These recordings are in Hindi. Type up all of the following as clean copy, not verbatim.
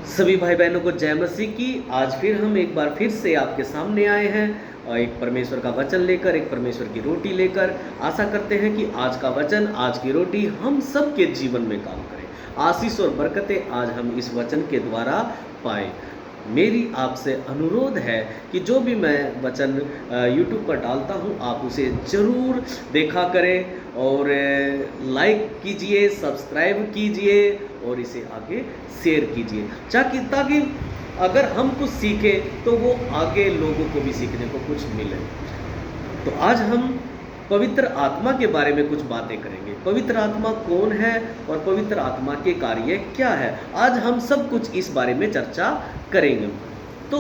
सभी भाई बहनों को जय मसीह की। आज फिर हम एक बार फिर से आपके सामने आए हैं और एक परमेश्वर का वचन लेकर, एक परमेश्वर की रोटी लेकर। आशा करते हैं कि आज का वचन, आज की रोटी हम सब के जीवन में काम करे। आशीष और बरकतें आज हम इस वचन के द्वारा पाएं। मेरी आपसे अनुरोध है कि जो भी मैं वचन YouTube पर डालता हूँ, आप उसे ज़रूर देखा करें और लाइक कीजिए, सब्सक्राइब कीजिए और इसे आगे शेयर कीजिए, ताकि अगर हम कुछ सीखें तो वो आगे लोगों को भी सीखने को कुछ मिले। तो आज हम पवित्र आत्मा के बारे में कुछ बातें करेंगे। पवित्र आत्मा कौन है और पवित्र आत्मा के कार्य क्या है, आज हम सब कुछ इस बारे में चर्चा करेंगे। तो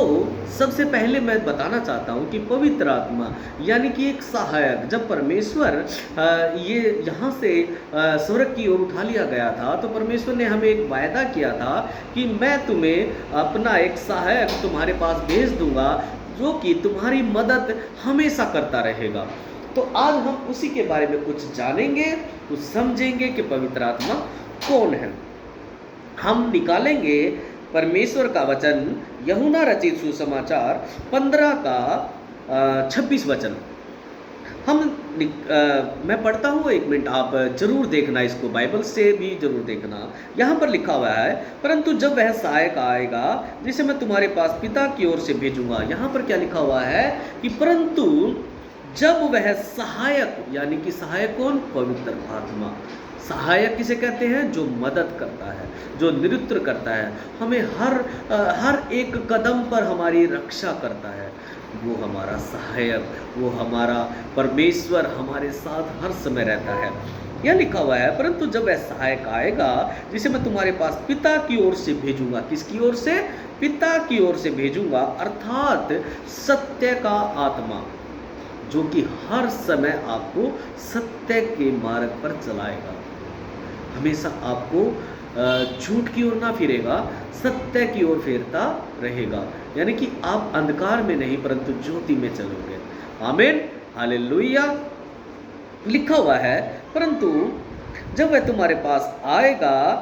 सबसे पहले मैं बताना चाहता हूँ कि पवित्र आत्मा यानी कि एक सहायक, जब परमेश्वर ये यहाँ से स्वर्ग की ओर उठा लिया गया था तो परमेश्वर ने हमें एक वायदा किया था कि मैं तुम्हें अपना एक सहायक तुम्हारे पास भेज दूंगा जो कि तुम्हारी मदद हमेशा करता रहेगा। तो आज हम उसी के बारे में कुछ जानेंगे, कुछ समझेंगे कि पवित्र आत्मा कौन है। हम निकालेंगे परमेश्वर का वचन, यूहन्ना रचित सुसमाचार 15 का 26 वचन। मैं पढ़ता हूँ, एक मिनट आप जरूर देखना, इसको बाइबल से भी जरूर देखना। यहाँ पर लिखा हुआ है, परंतु जब वह सहायक आएगा जिसे मैं तुम्हारे पास पिता की ओर से भेजूंगा। यहाँ पर क्या लिखा हुआ है कि परंतु जब वह सहायक, यानी कि सहायक कौन? पवित्र आत्मा। सहायक किसे कहते हैं? जो मदद करता है, जो निरुत्तर करता है, हमें हर एक कदम पर हमारी रक्षा करता है। वो हमारा सहायक, वो हमारा परमेश्वर हमारे साथ हर समय रहता है। यह लिखा हुआ है, परंतु जब वह सहायक आएगा जिसे मैं तुम्हारे पास पिता की ओर से भेजूंगा। किसकी ओर से? पिता की ओर से भेजूंगा, अर्थात सत्य का आत्मा, जो कि हर समय आपको सत्य के मार्ग पर चलाएगा। हमेशा आपको झूठ की ओर ना फिरेगा, सत्य की ओर फेरता रहेगा। यानी कि आप अंधकार में नहीं परंतु ज्योति में चलोगे। आमीन, हालेलुया। लिखा हुआ है, परंतु जब वह तुम्हारे पास आएगा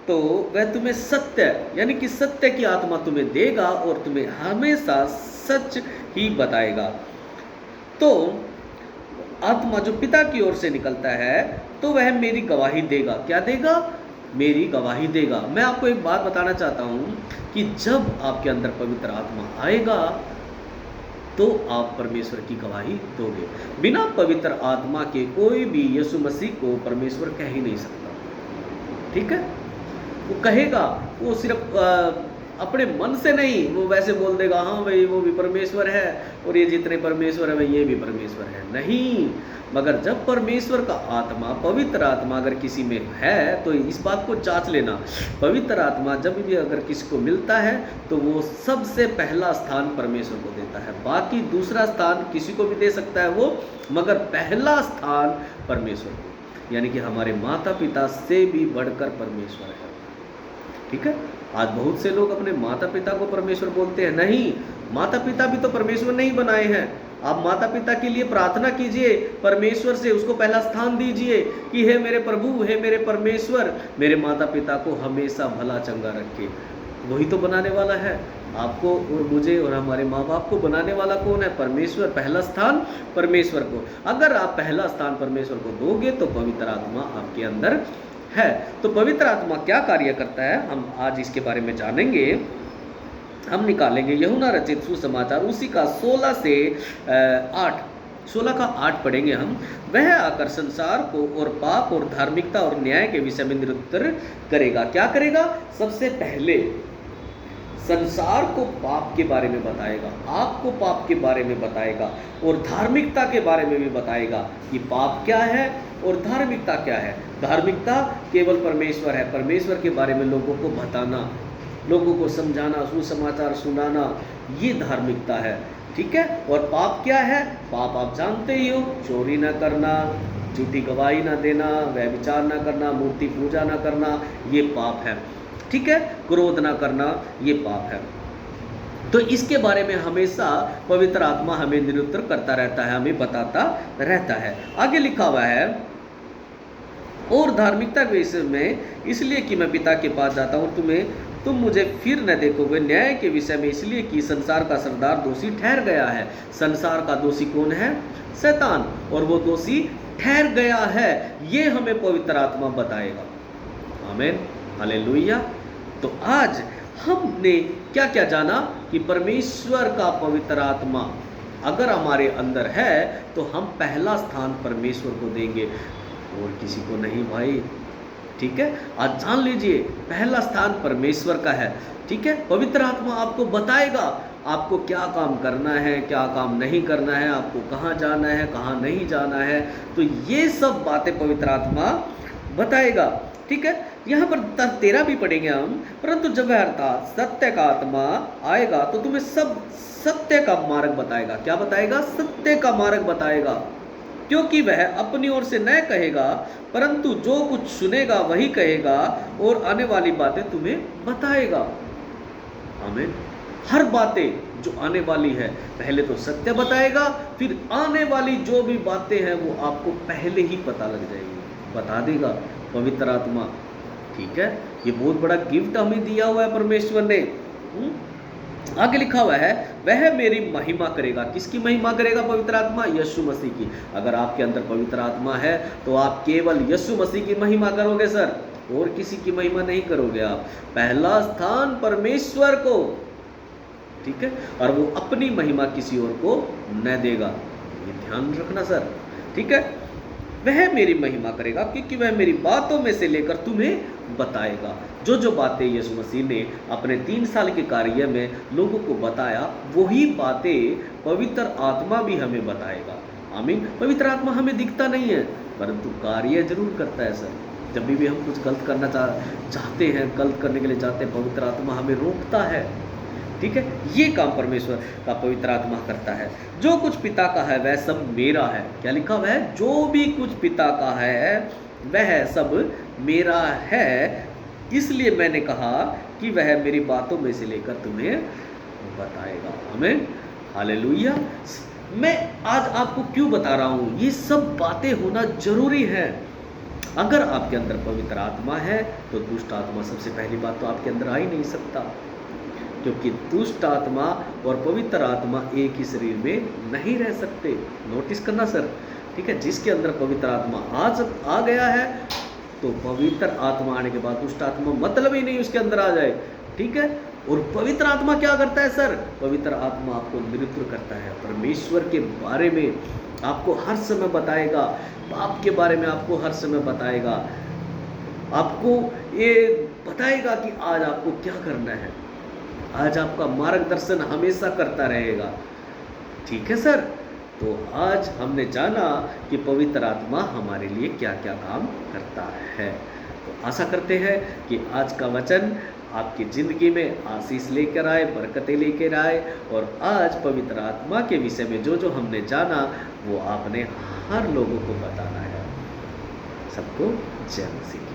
तो वह तुम्हें सत्य, यानी कि सत्य की आत्मा तुम्हें देगा और तुम्हें हमेशा सच ही बताएगा। तो आत्मा जो पिता की ओर से निकलता है तो वह मेरी गवाही देगा। क्या देगा? मेरी गवाही देगा। मैं आपको एक बात बताना चाहता हूँ कि जब आपके अंदर पवित्र आत्मा आएगा तो आप परमेश्वर की गवाही दोगे। बिना पवित्र आत्मा के कोई भी यीशु मसीह को परमेश्वर कह ही नहीं सकता। ठीक है? वो कहेगा, वो सिर्फ अपने मन से नहीं, वो वैसे बोल देगा हाँ भाई वो भी परमेश्वर है और ये जितने परमेश्वर है भाई ये भी परमेश्वर है। नहीं, मगर जब परमेश्वर का आत्मा, पवित्र आत्मा अगर किसी में है तो इस बात को जांच लेना। पवित्र आत्मा जब भी अगर किसी को मिलता है तो वो सबसे पहला स्थान परमेश्वर को देता है। बाकी दूसरा स्थान किसी को भी दे सकता है वो, मगर पहला स्थान परमेश्वर को, यानी कि हमारे माता पिता से भी बढ़कर परमेश्वर है। ठीक है? आज बहुत से लोग अपने माता पिता को परमेश्वर बोलते हैं। नहीं, माता पिता भी तो परमेश्वर नहीं बनाए हैं। आप माता पिता के लिए प्रार्थना कीजिए परमेश्वर से, उसको पहला स्थान दीजिए कि हे मेरे प्रभु, हे मेरे परमेश्वर, मेरे माता पिता को हमेशा भला चंगा रखे। वही तो बनाने वाला है आपको और मुझे, और हमारे माँ बाप को बनाने वाला कौन है? परमेश्वर। पहला स्थान परमेश्वर को। अगर आप पहला स्थान परमेश्वर को दोगे तो पवित्र आत्मा आपके अंदर है। तो पवित्र आत्मा क्या कार्य करता है, हम आज इसके बारे में जानेंगे। हम निकालेंगे यूहन्ना रचित सुसमाचार, उसी का 16 से 8, 16 का 8 पढ़ेंगे हम। वह आकर संसार को और पाप और धार्मिकता और न्याय के विषय में निरुत्तर करेगा। क्या करेगा? सबसे पहले संसार को पाप के बारे में बताएगा, आपको पाप के बारे में बताएगा और धार्मिकता के बारे में भी बताएगा कि पाप क्या है और धार्मिकता क्या है। धार्मिकता केवल परमेश्वर है, परमेश्वर के बारे में लोगों को बताना, लोगों को समझाना, सुसमाचार सुनाना, ये धार्मिकता है। ठीक है? और पाप क्या है? पाप आप जानते ही हो, चोरी ना करना, झूठी गवाही ना देना, व्यभिचार ना करना, मूर्ति पूजा ना करना, ये पाप है। ठीक है? क्रोध ना करना, ये पाप है। तो इसके बारे में हमेशा पवित्र आत्मा हमें निरुत्तर करता रहता है, हमें बताता रहता है। आगे लिखा हुआ है, और धार्मिकता के विषय में इसलिए कि मैं पिता के पास जाता हूँ, तुम मुझे फिर न देखोगे। न्याय के विषय में इसलिए कि संसार का सरदार दोषी ठहर गया है। संसार का दोषी कौन है? शैतान, और वो दोषी ठहर गया है। ये हमें पवित्र आत्मा बताएगा। आमीन, हालेलुया। तो आज हमने क्या क्या जाना कि परमेश्वर का पवित्र आत्मा अगर हमारे अंदर है तो हम पहला स्थान परमेश्वर को देंगे और किसी को नहीं भाई। ठीक है, आज जान लीजिए पहला स्थान परमेश्वर का है। ठीक है, पवित्र आत्मा आपको बताएगा आपको क्या काम करना है, क्या काम नहीं करना है, आपको कहाँ जाना है, कहाँ नहीं जाना है। तो ये सब बातें पवित्र आत्मा बताएगा। ठीक है, यहाँ पर 13 भी पढ़ेंगे हम। परंतु जब वह अर्थात सत्य का आत्मा आएगा तो तुम्हें सब सत्य का मार्ग बताएगा। क्या बताएगा? सत्य का मार्ग बताएगा, क्योंकि वह अपनी ओर से न कहेगा, परंतु जो कुछ सुनेगा वही कहेगा और आने वाली बातें तुम्हें बताएगा। आमीन। हर बातें जो आने वाली है पहले तो सत्य बताएगा, फिर आने वाली जो भी बातें हैं वो आपको पहले ही पता लग जाएगी, बता देगा पवित्र आत्मा। ठीक है, ये बहुत बड़ा गिफ्ट हमें दिया हुआ है परमेश्वर ने। आगे लिखा हुआ है वह मेरी महिमा करेगा। किसकी महिमा करेगा? पवित्र आत्मा, यीशु मसीह की। अगर आपके अंदर पवित्र आत्मा है तो आप केवल यीशु मसीह की महिमा करोगे सर, और किसी की महिमा नहीं करोगे आप। पहला स्थान परमेश्वर को। ठीक है, और वो अपनी महिमा किसी और को न देगा, ये ध्यान रखना सर। ठीक है, वह मेरी महिमा करेगा क्योंकि वह मेरी बातों में से लेकर तुम्हें बताएगा। जो जो बातें यीशु मसीह ने अपने 3 साल के कार्य में लोगों को बताया, वही बातें पवित्र आत्मा भी हमें बताएगा। आमीन। पवित्र आत्मा हमें दिखता नहीं है परंतु कार्य जरूर करता है सर। जब भी हम कुछ गलत करना चाहते हैं, गलत करने के लिए चाहते हैं, पवित्र आत्मा हमें रोकता है। ठीक है, ये काम परमेश्वर का पवित्र आत्मा करता है। जो कुछ पिता का है वह सब मेरा है। क्या लिखा हुआ है? जो भी कुछ पिता का है वह सब मेरा है, इसलिए मैंने कहा कि वह मेरी बातों में से लेकर तुम्हें बताएगा। आमीन, हालेलुया। मैं आज आपको क्यों बता रहा हूँ, ये सब बातें होना जरूरी है। अगर आपके अंदर पवित्र आत्मा है तो दुष्ट आत्मा सबसे पहली बात तो आपके अंदर आ ही नहीं सकता, क्योंकि दुष्ट आत्मा और पवित्र आत्मा एक ही शरीर में नहीं रह सकते। नोटिस करना सर। ठीक है, जिसके अंदर पवित्र आत्मा आज आ गया है तो पवित्र आत्मा आने के बाद दुष्ट आत्मा मतलब ही नहीं उसके अंदर आ जाए। ठीक है, और पवित्र आत्मा क्या करता है सर? पवित्र आत्मा आपको नेतृत्व करता है, परमेश्वर के बारे में आपको हर समय बताएगा, पाप के बारे में आपको हर समय बताएगा, आपको ये बताएगा कि आज आपको क्या करना है, आज आपका मार्गदर्शन हमेशा करता रहेगा। ठीक है सर, तो आज हमने जाना कि पवित्र आत्मा हमारे लिए क्या क्या काम करता है। तो आशा करते हैं कि आज का वचन आपकी ज़िंदगी में आशीष लेकर आए, बरकतें लेकर आए, और आज पवित्र आत्मा के विषय में जो जो हमने जाना वो आपने हर लोगों को बताना है। सबको जय मसीह।